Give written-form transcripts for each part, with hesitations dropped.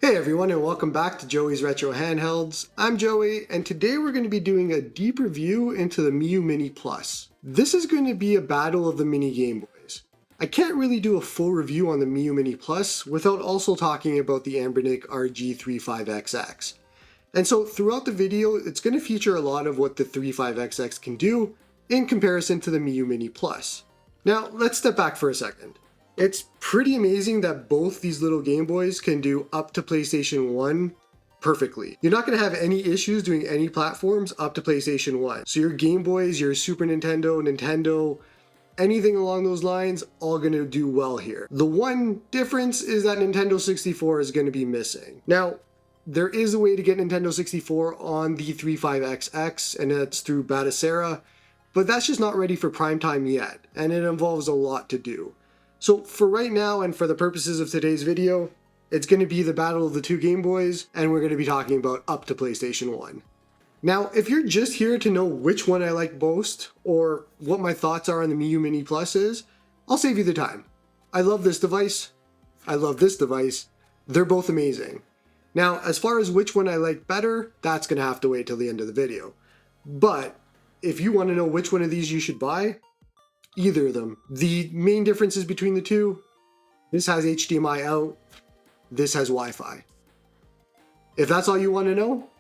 Hey everyone, and welcome back to Joey's Retro Handhelds. I'm Joey, and today we're going to be doing a deep review into the Miyoo Mini Plus. This is going to be a battle of the mini Game Boys. I can't really do a full review on the Miyoo Mini Plus without also talking about the Anbernic RG35XX. And so throughout the video, it's going to feature a lot of what the 35XX can do in comparison to the Miyoo Mini Plus. Now, let's step back for a second. It's pretty amazing that both these little Game Boys can do up to PlayStation 1 perfectly. You're not going to have any issues doing any platforms up to PlayStation 1. So your Game Boys, your Super Nintendo, anything along those lines, all going to do well here. The one difference is that Nintendo 64 is going to be missing. Now, there is a way to get Nintendo 64 on the 35XX, and that's through Batacera, but that's just not ready for prime time yet, and it involves a lot to do. So for right now, and for the purposes of today's video, it's going to be the battle of the two Game Boys, and we're going to be talking about up to PlayStation 1. Now, if you're just here to know which one I like most, or what my thoughts are on the Miyoo Mini Plus is, I'll save you the time. I love this device. I love this device. They're both amazing. Now, as far as which one I like better, that's going to have to wait till the end of the video. But if you want to know which one of these you should buy, either of them. The main differences between the two, this has HDMI out, this has Wi-Fi. If that's all you want to know,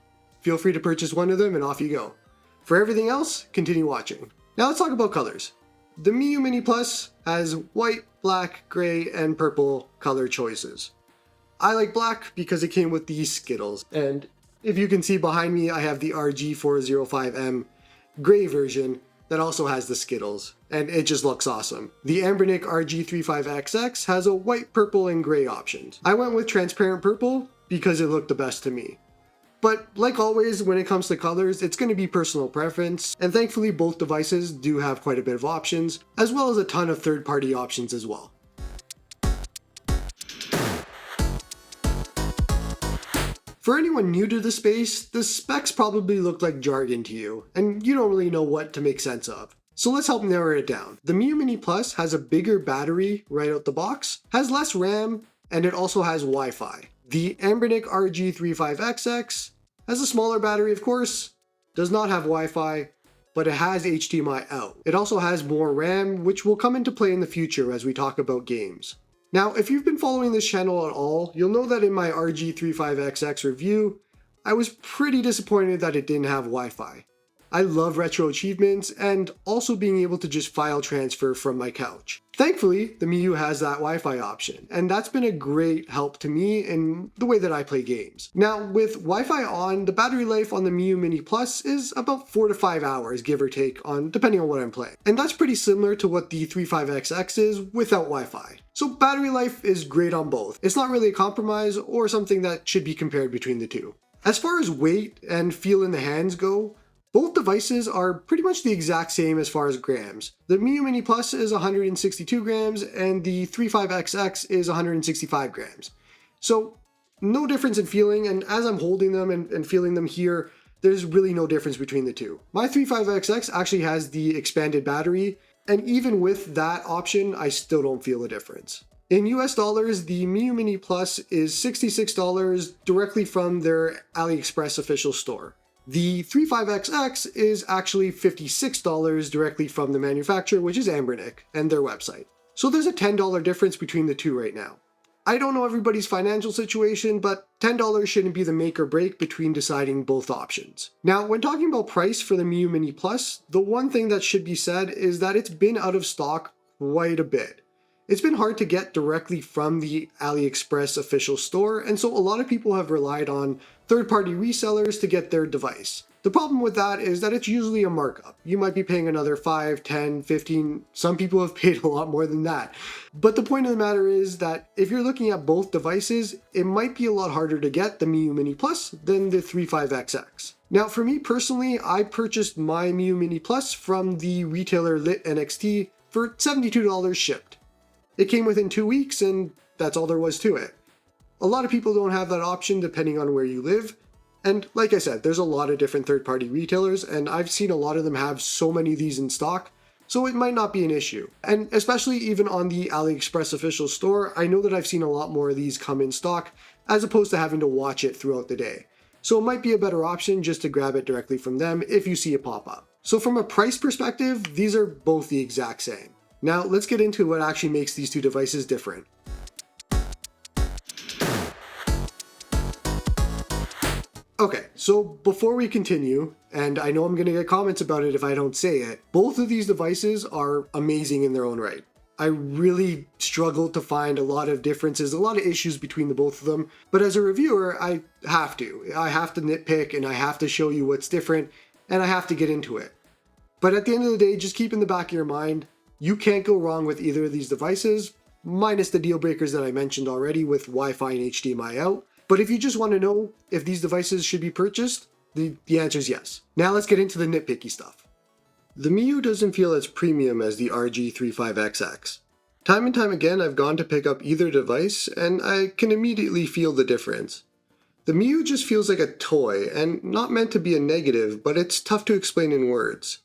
feel free to purchase one of them and off you go. For everything else, continue watching. Now let's talk about colors. The Miyoo Mini Plus has white, black, gray, and purple color choices. I like black because it came with these Skittles, and if you can see behind me, I have the RG405M gray version that also has the Skittles, and it just looks awesome. The Anbernic RG35XX has a white, purple, and gray options. I went with transparent purple because it looked the best to me. But like always, when it comes to colors, it's going to be personal preference, and thankfully both devices do have quite a bit of options, as well as a ton of third-party options as well. For anyone new to the space, the specs probably look like jargon to you, and you don't really know what to make sense of. So let's help narrow it down. The Miyoo Mini Plus has a bigger battery right out the box, has less RAM, and it also has Wi-Fi. The Anbernic RG35XX has a smaller battery, of course, does not have Wi-Fi, but it has HDMI out. It also has more RAM, which will come into play in the future as we talk about games. Now, if you've been following this channel at all, you'll know that in my RG35XX review, I was pretty disappointed that it didn't have Wi-Fi. I love retro achievements and also being able to just file transfer from my couch. Thankfully, the Miyoo has that Wi-Fi option, and that's been a great help to me in the way that I play games. Now, with Wi-Fi on, the battery life on the Miyoo Mini Plus is about 4 to 5 hours, give or take, depending on what I'm playing. And that's pretty similar to what the 35XX is without Wi-Fi. So battery life is great on both. It's not really a compromise or something that should be compared between the two. As far as weight and feel in the hands go, both devices are pretty much the exact same as far as grams. The Miyoo Mini Plus is 162 grams and the 35XX is 165 grams. So no difference in feeling, and as I'm holding them and feeling them here, there's really no difference between the two. My 35XX actually has the expanded battery, and even with that option, I still don't feel a difference. In US dollars, the Miyoo Mini Plus is $66 directly from their AliExpress official store. The 35XX is actually $56 directly from the manufacturer, which is Anbernic, and their website. So there's a $10 difference between the two right now. I don't know everybody's financial situation, but $10 shouldn't be the make or break between deciding both options. Now, when talking about price for the Miyoo Mini Plus, the one thing that should be said is that it's been out of stock quite a bit. It's been hard to get directly from the AliExpress official store, and so a lot of people have relied on third-party resellers to get their device. The problem with that is that it's usually a markup. You might be paying another $5, $10, $15, some people have paid a lot more than that. But the point of the matter is that if you're looking at both devices, it might be a lot harder to get the Miyoo Mini Plus than the 35XX. Now for me personally, I purchased my Miyoo Mini Plus from the retailer Lit NXT for $72 shipped. It came within 2 weeks, and that's all there was to it. A lot of people don't have that option depending on where you live, and like I said, there's a lot of different third-party retailers, and I've seen a lot of them have so many of these in stock, so it might not be an issue. And especially even on the AliExpress official store, I know that I've seen a lot more of these come in stock as opposed to having to watch it throughout the day. So it might be a better option just to grab it directly from them if you see it pop up. So from a price perspective, these are both the exact same. Now let's get into what actually makes these two devices different. Okay, so before we continue, and I know I'm going to get comments about it if I don't say it, both of these devices are amazing in their own right. I really struggled to find a lot of differences, a lot of issues between the both of them, but as a reviewer, I have to nitpick and I have to show you what's different and I have to get into it. But at the end of the day, just keep in the back of your mind, you can't go wrong with either of these devices, minus the deal breakers that I mentioned already with Wi-Fi and HDMI out. But if you just want to know if these devices should be purchased, the answer is yes. Now let's get into the nitpicky stuff. The Miyoo doesn't feel as premium as the RG35XX. Time and time again, I've gone to pick up either device and I can immediately feel the difference. The Miyoo just feels like a toy and not meant to be a negative, but it's tough to explain in words.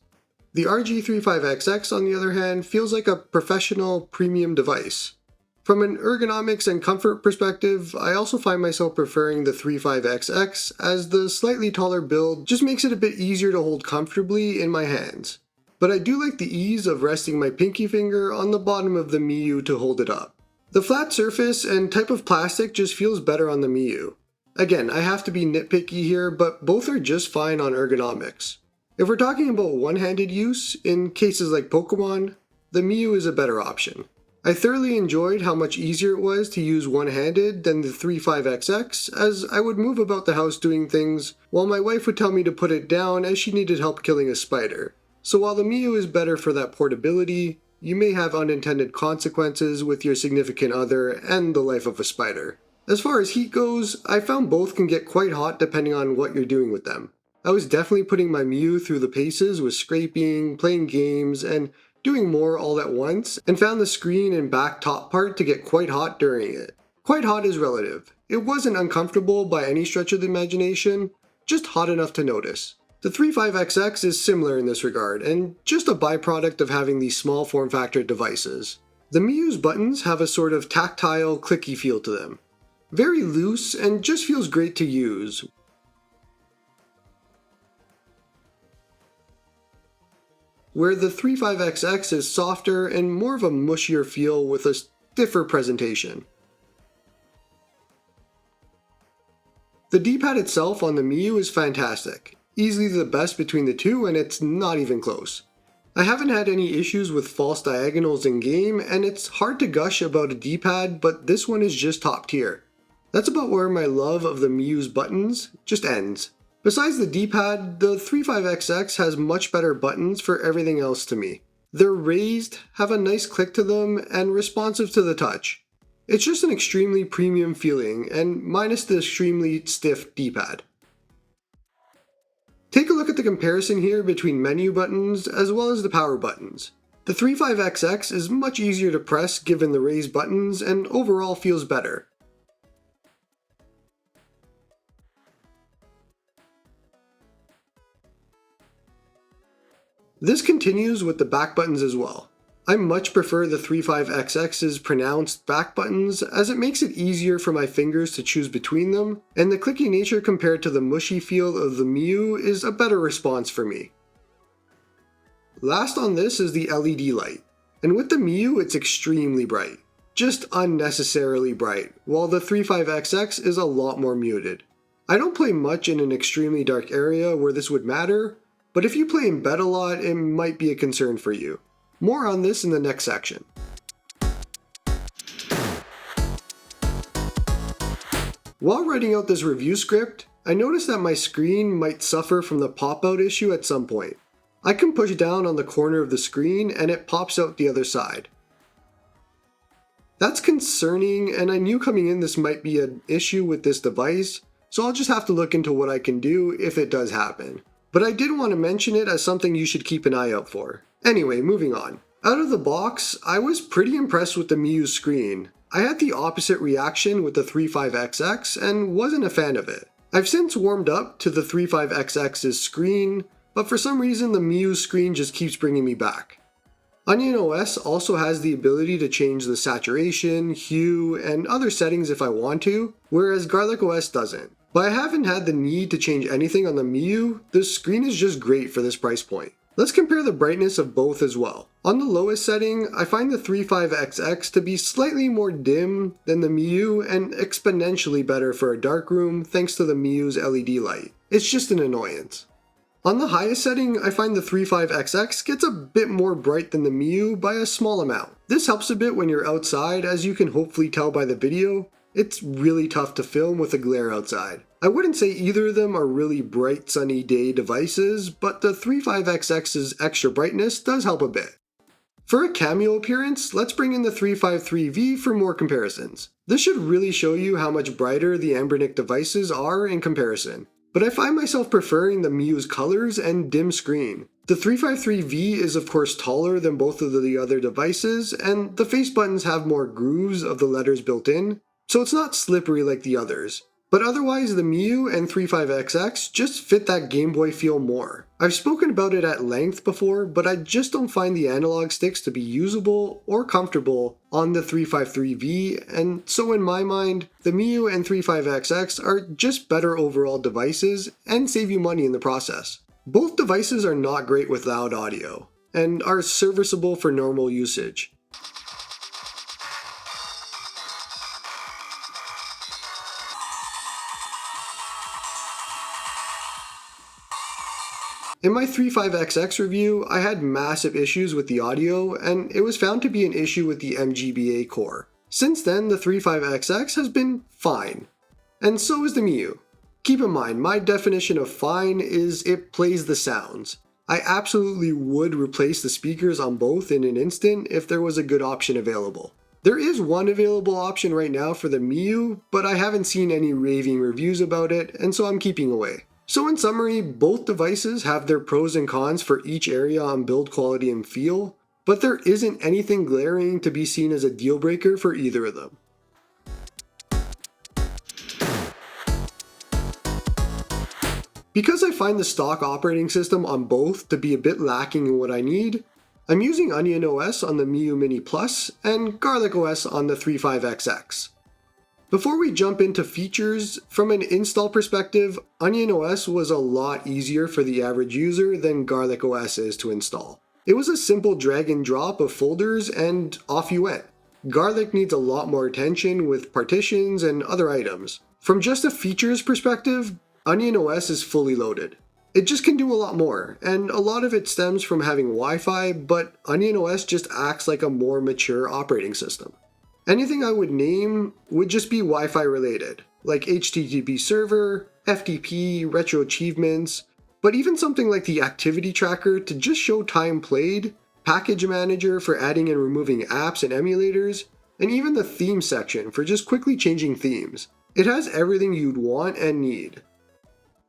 The RG35XX, on the other hand, feels like a professional premium device. From an ergonomics and comfort perspective, I also find myself preferring the 35XX as the slightly taller build just makes it a bit easier to hold comfortably in my hands. But I do like the ease of resting my pinky finger on the bottom of the Miyoo to hold it up. The flat surface and type of plastic just feels better on the Miyoo. Again, I have to be nitpicky here, but both are just fine on ergonomics. If we're talking about one-handed use, in cases like Pokemon, the Miyoo is a better option. I thoroughly enjoyed how much easier it was to use one-handed than the 35XX, as I would move about the house doing things, while my wife would tell me to put it down as she needed help killing a spider. So while the Miyoo is better for that portability, you may have unintended consequences with your significant other and the life of a spider. As far as heat goes, I found both can get quite hot depending on what you're doing with them. I was definitely putting my Miyoo through the paces with scraping, playing games, and doing more all at once, and found the screen and back top part to get quite hot during it. Quite hot is relative. It wasn't uncomfortable by any stretch of the imagination, just hot enough to notice. The 35XX is similar in this regard, and just a byproduct of having these small form factor devices. The Miyoo's buttons have a sort of tactile, clicky feel to them. Very loose and just feels great to use. Where the 35XX is softer and more of a mushier feel with a stiffer presentation. The D-pad itself on the Miyoo is fantastic, easily the best between the two and it's not even close. I haven't had any issues with false diagonals in game and it's hard to gush about a D-pad, but this one is just top tier. That's about where my love of the Miyoo's buttons just ends. Besides the D-pad, the 35XX has much better buttons for everything else to me. They're raised, have a nice click to them, and responsive to the touch. It's just an extremely premium feeling, and minus the extremely stiff D-pad. Take a look at the comparison here between menu buttons as well as the power buttons. The 35XX is much easier to press given the raised buttons and overall feels better. This continues with the back buttons as well. I much prefer the 35XX's pronounced back buttons as it makes it easier for my fingers to choose between them, and the clicky nature compared to the mushy feel of the Miyoo is a better response for me. Last on this is the LED light, and with the Miyoo it's extremely bright. Just unnecessarily bright, while the 35XX is a lot more muted. I don't play much in an extremely dark area where this would matter, but if you play in bed a lot, it might be a concern for you. More on this in the next section. While writing out this review script, I noticed that my screen might suffer from the pop-out issue at some point. I can push down on the corner of the screen and it pops out the other side. That's concerning, and I knew coming in this might be an issue with this device, so I'll just have to look into what I can do if it does happen. But I did want to mention it as something you should keep an eye out for. Anyway, moving on. Out of the box, I was pretty impressed with the Miyoo screen. I had the opposite reaction with the 35XX and wasn't a fan of it. I've since warmed up to the 35XX's screen, but for some reason the Miyoo screen just keeps bringing me back. Onion OS also has the ability to change the saturation, hue, and other settings if I want to, whereas Garlic OS doesn't. But I haven't had the need to change anything on the Miyoo. The screen is just great for this price point. Let's compare the brightness of both as well. On the lowest setting, I find the 35XX to be slightly more dim than the Miyoo and exponentially better for a dark room thanks to the Miyoo's LED light. It's just an annoyance. On the highest setting, I find the 35XX gets a bit more bright than the Miyoo by a small amount. This helps a bit when you're outside, as you can hopefully tell by the video. It's really tough to film with a glare outside. I wouldn't say either of them are really bright sunny day devices, but the 35XX's extra brightness does help a bit. For a cameo appearance, let's bring in the 353V for more comparisons. This should really show you how much brighter the Anbernic devices are in comparison. But I find myself preferring the Miyoo's colors and dim screen. The 353V is of course taller than both of the other devices, and the face buttons have more grooves of the letters built in, so it's not slippery like the others. But otherwise, the Miyoo and 35XX just fit that Game Boy feel more. I've spoken about it at length before, but I just don't find the analog sticks to be usable or comfortable on the 353V, and so in my mind, the Miyoo and 35XX are just better overall devices and save you money in the process. Both devices are not great with loud audio, and are serviceable for normal usage. In my 35XX review, I had massive issues with the audio, and it was found to be an issue with the MGBA core. Since then, the 35XX has been fine, and so is the Miyoo. Keep in mind, my definition of fine is it plays the sounds. I absolutely would replace the speakers on both in an instant if there was a good option available. There is one available option right now for the Miyoo, but I haven't seen any raving reviews about it, and so I'm keeping away. So in summary, both devices have their pros and cons for each area on build quality and feel, but there isn't anything glaring to be seen as a deal breaker for either of them. Because I find the stock operating system on both to be a bit lacking in what I need, I'm using Onion OS on the Miyoo Mini Plus and Garlic OS on the 35XX. Before we jump into features, from an install perspective, Onion OS was a lot easier for the average user than Garlic OS is to install. It was a simple drag and drop of folders and off you went. Garlic needs a lot more attention with partitions and other items. From just a features perspective, Onion OS is fully loaded. It just can do a lot more, and a lot of it stems from having Wi-Fi, but Onion OS just acts like a more mature operating system. Anything I would name would just be Wi-Fi related, like HTTP server, FTP, retro achievements, but even something like the activity tracker to just show time played, package manager for adding and removing apps and emulators, and even the theme section for just quickly changing themes. It has everything you'd want and need.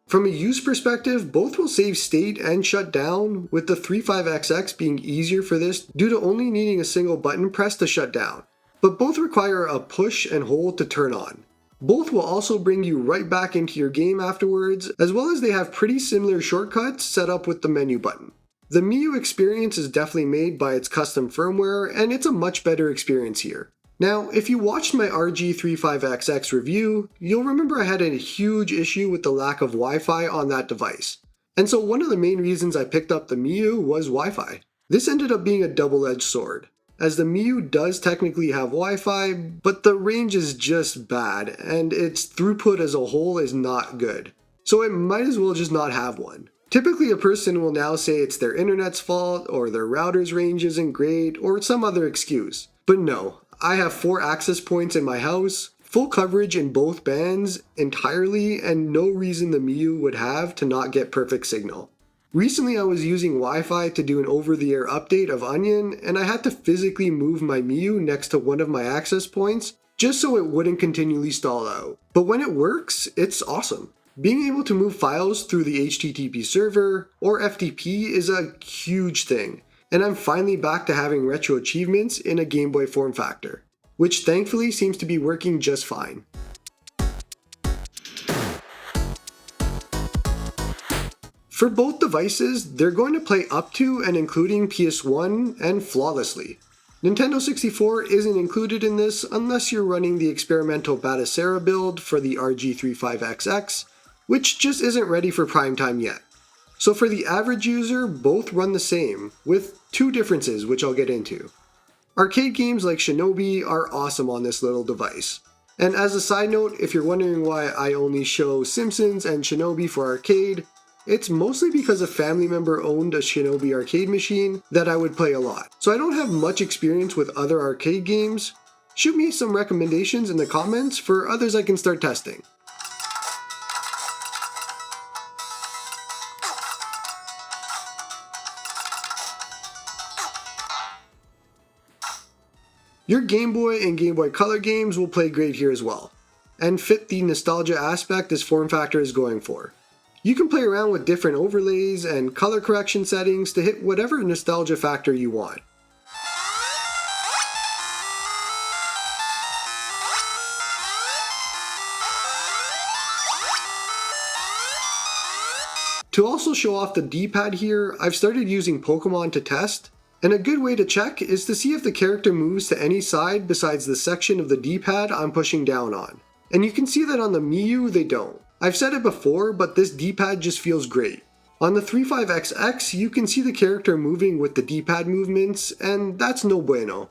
From a use perspective, both will save state and shut down, with the 35XX being easier for this due to only needing a single button press to shut down. But both require a push and hold to turn on. Both will also bring you right back into your game afterwards, as well as they have pretty similar shortcuts set up with the menu button. The Miyoo experience is definitely made by its custom firmware, and it's a much better experience here. Now, if you watched my RG35XX review, you'll remember I had a huge issue with the lack of Wi-Fi on that device. And so one of the main reasons I picked up the Miyoo was Wi-Fi. This ended up being a double-edged sword, as the Miyoo does technically have Wi-Fi, but the range is just bad, and its throughput as a whole is not good. So it might as well just not have one. Typically a person will now say it's their internet's fault, or their router's range isn't great, or some other excuse. But no, I have 4 access points in my house, full coverage in both bands entirely, and no reason the Miyoo would have to not get perfect signal. Recently I was using Wi-Fi to do an over-the-air update of Onion, and I had to physically move my Miyoo next to one of my access points just so it wouldn't continually stall out. But when it works, it's awesome. Being able to move files through the HTTP server or FTP is a huge thing, and I'm finally back to having retro achievements in a Game Boy form factor, which thankfully seems to be working just fine. For both devices, they're going to play up to and including PS1 and flawlessly. Nintendo 64 isn't included in this unless you're running the experimental Batacera build for the RG35XX, which just isn't ready for prime time yet. So for the average user, both run the same, with two differences which I'll get into. Arcade games like Shinobi are awesome on this little device. And as a side note, if you're wondering why I only show Simpsons and Shinobi for arcade, it's mostly because a family member owned a Shinobi arcade machine that I would play a lot. So I don't have much experience with other arcade games. Shoot me some recommendations in the comments for others I can start testing. Your Game Boy and Game Boy Color games will play great here as well, and fit the nostalgia aspect this form factor is going for. You can play around with different overlays and color correction settings to hit whatever nostalgia factor you want. To also show off the D-pad here, I've started using Pokemon to test, and a good way to check is to see if the character moves to any side besides the section of the D-pad I'm pushing down on. And you can see that on the Miyoo they don't. I've said it before, but this D-pad just feels great. On the 35XX, you can see the character moving with the D-pad movements, and that's no bueno.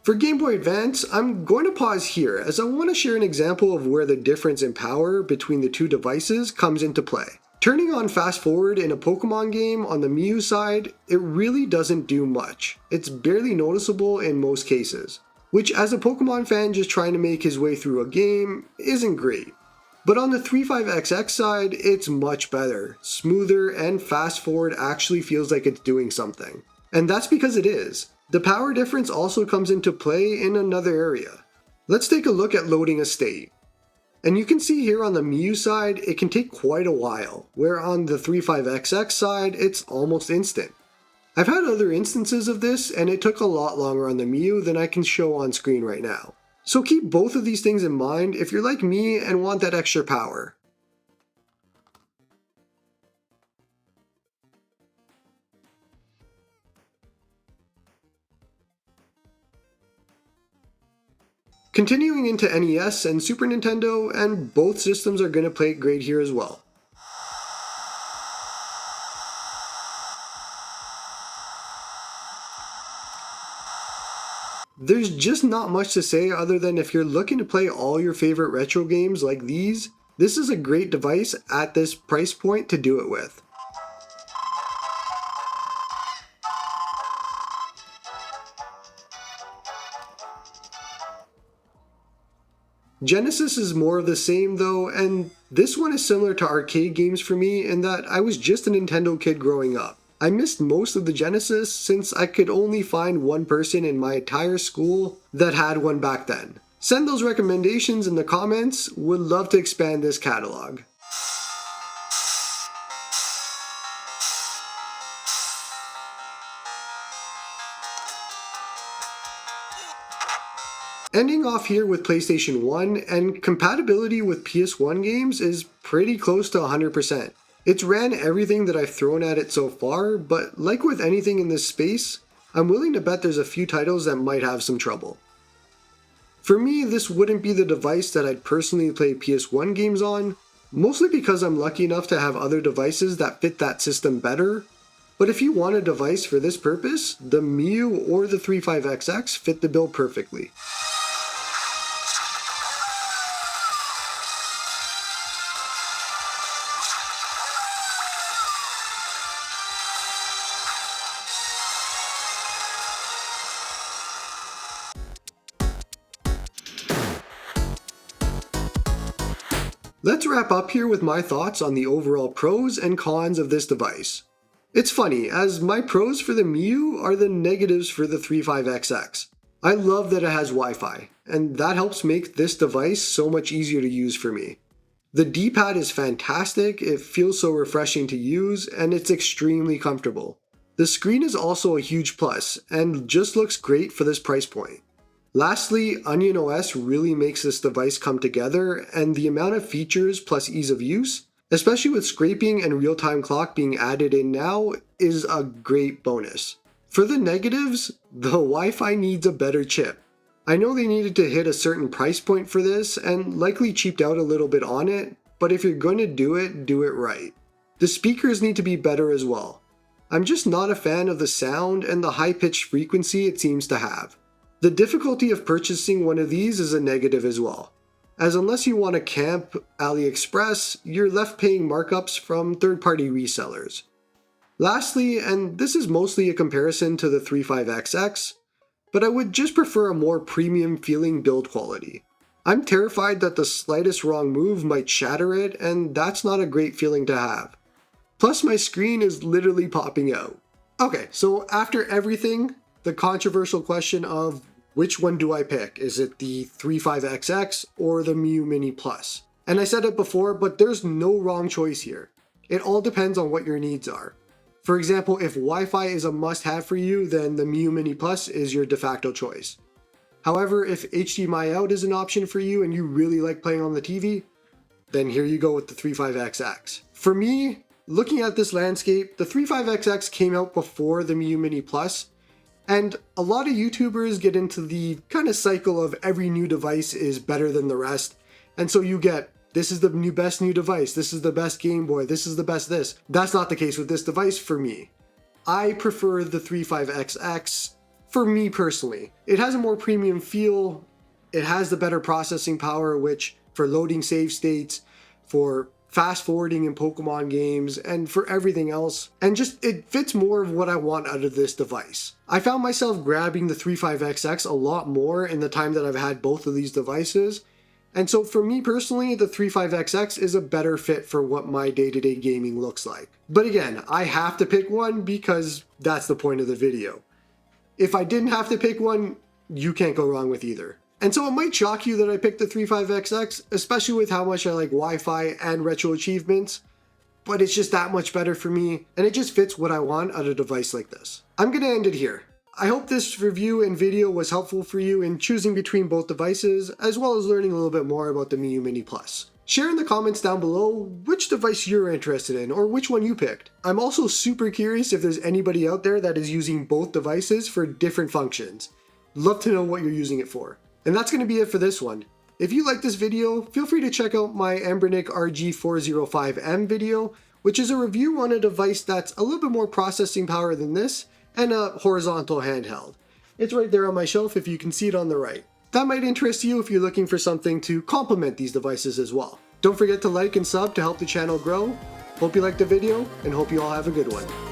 For Game Boy Advance, I'm going to pause here as I want to share an example of where the difference in power between the two devices comes into play. Turning on fast forward in a Pokemon game on the Miyoo side, it really doesn't do much. It's barely noticeable in most cases, which as a Pokemon fan just trying to make his way through a game isn't great. But on the 35XX side, it's much better, smoother, and fast forward actually feels like it's doing something. And that's because it is. The power difference also comes into play in another area. Let's take a look at loading a state. And you can see here on the Miyoo side, it can take quite a while, where on the 35XX side, it's almost instant. I've had other instances of this, and it took a lot longer on the Miyoo than I can show on screen right now. So keep both of these things in mind if you're like me and want that extra power. Continuing into NES and Super Nintendo, and both systems are going to play great here as well. There's just not much to say other than if you're looking to play all your favorite retro games like these, this is a great device at this price point to do it with. Genesis is more of the same though, and this one is similar to arcade games for me in that I was just a Nintendo kid growing up. I missed most of the Genesis since I could only find one person in my entire school that had one back then. Send those recommendations in the comments, would love to expand this catalog. Ending off here with PlayStation 1, and compatibility with PS1 games is pretty close to 100%. It's ran everything that I've thrown at it so far, but like with anything in this space, I'm willing to bet there's a few titles that might have some trouble. For me, this wouldn't be the device that I'd personally play PS1 games on, mostly because I'm lucky enough to have other devices that fit that system better. But if you want a device for this purpose, the Miyoo or the 35XX fit the bill perfectly. Let's wrap up here with my thoughts on the overall pros and cons of this device. It's funny, as my pros for the Miyoo are the negatives for the 35XX. I love that it has Wi-Fi, and that helps make this device so much easier to use for me. The D-pad is fantastic, it feels so refreshing to use, and it's extremely comfortable. The screen is also a huge plus, and just looks great for this price point. Lastly, Onion OS really makes this device come together, and the amount of features plus ease of use, especially with scraping and real-time clock being added in now, is a great bonus. For the negatives, the Wi-Fi needs a better chip. I know they needed to hit a certain price point for this and likely cheaped out a little bit on it, but if you're going to do it right. The speakers need to be better as well. I'm just not a fan of the sound and the high-pitched frequency it seems to have. The difficulty of purchasing one of these is a negative as well, as unless you want to camp AliExpress, you're left paying markups from third-party resellers. Lastly, and this is mostly a comparison to the 35XX, but I would just prefer a more premium feeling build quality. I'm terrified that the slightest wrong move might shatter it, and that's not a great feeling to have. Plus my screen is literally popping out. Okay, so after everything, the controversial question of which one do I pick? Is it the 35XX or the Miyoo Mini Plus? And I said it before, but there's no wrong choice here. It all depends on what your needs are. For example, if Wi-Fi is a must-have for you, then the Miyoo Mini Plus is your de facto choice. However, if HDMI out is an option for you and you really like playing on the TV, then here you go with the 35XX. For me, looking at this landscape, the 35XX came out before the Miyoo Mini Plus, and a lot of YouTubers get into the kind of cycle of every new device is better than the rest, and so you get, this is the best new device, this is the best Game Boy, this is the best this. That's not the case with this device for me. I prefer the 35XX for me personally. It has a more premium feel, it has the better processing power, which for loading save states, for fast forwarding in Pokemon games, and for everything else, and just it fits more of what I want out of this device. I found myself grabbing the 35XX a lot more in the time that I've had both of these devices, and so for me personally, the 35XX is a better fit for what my day-to-day gaming looks like. But again, I have to pick one because that's the point of the video. If I didn't have to pick one, you can't go wrong with either. And so it might shock you that I picked the 35XX, especially with how much I like Wi-Fi and retro achievements, but it's just that much better for me, and it just fits what I want out of a device like this. I'm gonna end it here. I hope this review and video was helpful for you in choosing between both devices, as well as learning a little bit more about the Miyoo Mini Plus. Share in the comments down below which device you're interested in, or which one you picked. I'm also super curious if there's anybody out there that is using both devices for different functions. Love to know what you're using it for. And that's going to be it for this one. If you like this video, feel free to check out my Anbernic RG35XX video, which is a review on a device that's a little bit more processing power than this, and a horizontal handheld. It's right there on my shelf if you can see it on the right. That might interest you if you're looking for something to complement these devices as well. Don't forget to like and sub to help the channel grow. Hope you liked the video, and hope you all have a good one.